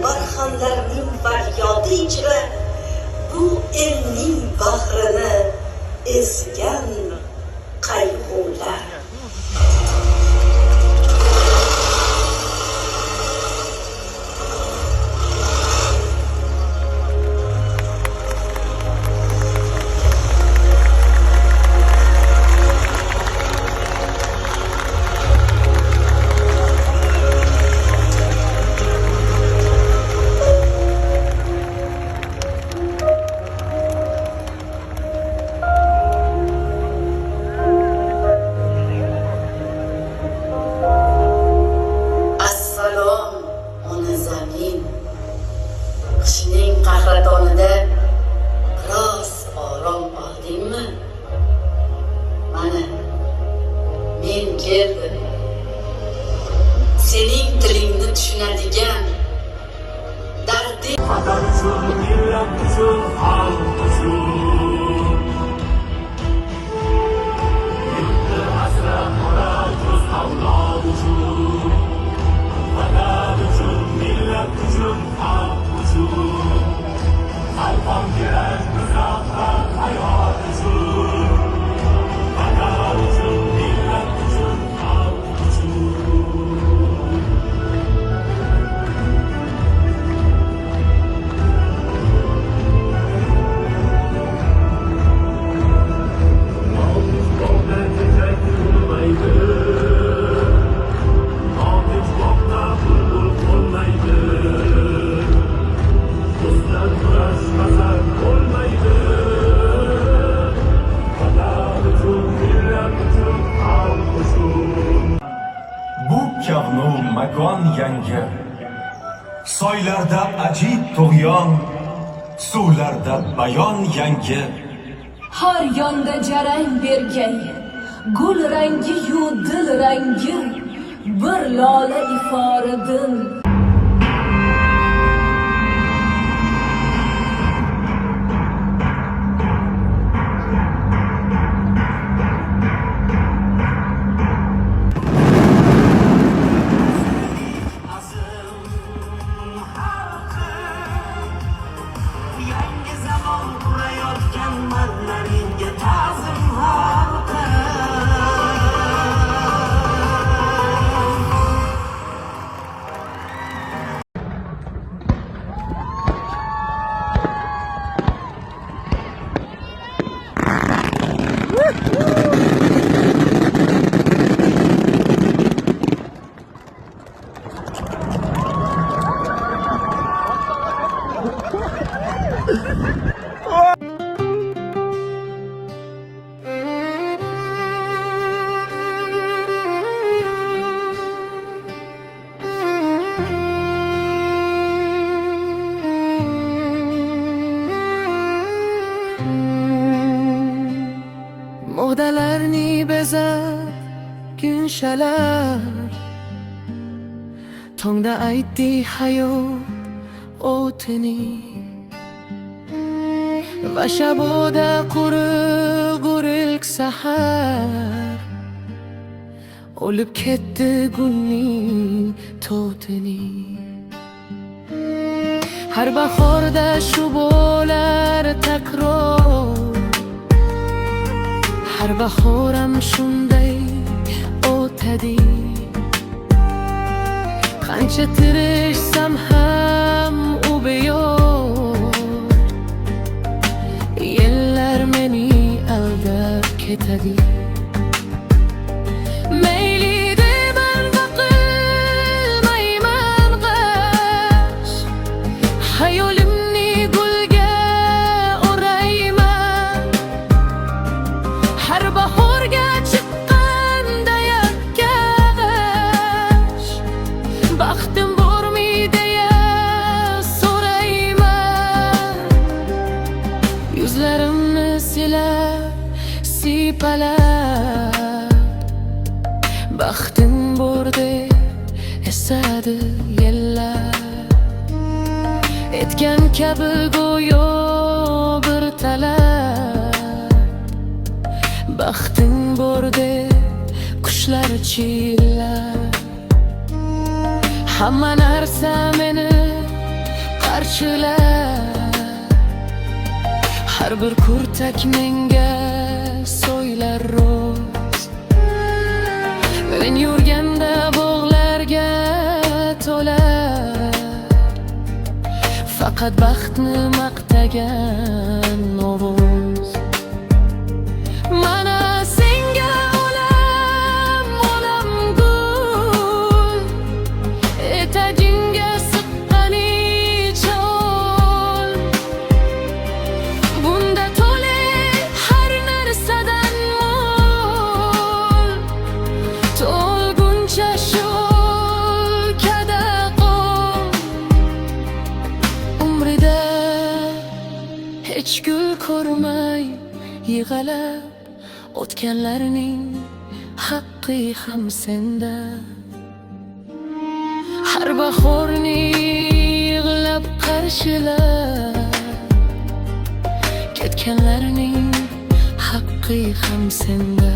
barxanlarning faryodi ichra bu elning bag'rini ezgan qayg'ular. Qishning qahratonida biroz orom oldingmi? Mana, men keldim. Sening tilingni tushunadigan, darding vatan uchun, millat uchun, xalq uchun. Yurtni asrab qora ko'z avlod uchun. Vatan uchun, millat uchun, xalq uchun. Qalqon kerak uzoqdan hayot uchun. Vatan uchun, millat uchun, xalq uchun. Kavnu makon yangi, soylarda ajib tug'yon, suvlarda bayon yangi. Har yonda jarang bergay, gul rangi yu dil rangi, bir lola iforidin. Modalarni bezab günshalar, tongda aytdi hayot o'tini va shaboda qurigur ilk sahar o'lib ketdi gulning to'tini. Har bahorda shu bo'lar takror, har bahoram shunday o'tadi. Qancha tirishsam ham u beyor, yillar meni aldab ketadi. Mayli deman va qilmayman g'ash, hayolimni gulga o'rayman. Har bahorga chiqqanda yakkash, baxtim bormi deya so'rayman. Yuzlarimni silab, siypalab, baxtim bor deb esadi yillar. Etgan kabi go'yo bir talab, baxting bor deb qushlar chillar. Hamma narsa meni kishilar har bir kurtak menga so'ylar roz. Men yurganda bog'larga to'lar faqat baxtni maqtagan ovoz. Mana senga olam olam gul, etagingga siqqanicha ol. Bunda to'la har narsadan mo'l, to'lguncha shu o'lkada qol. Umrida hech gul ko'rmay yig'alab o'tganlarning haqqi ham senda. Har bahorni yig'lab qarshilab ketganlarning haqqi ham senda.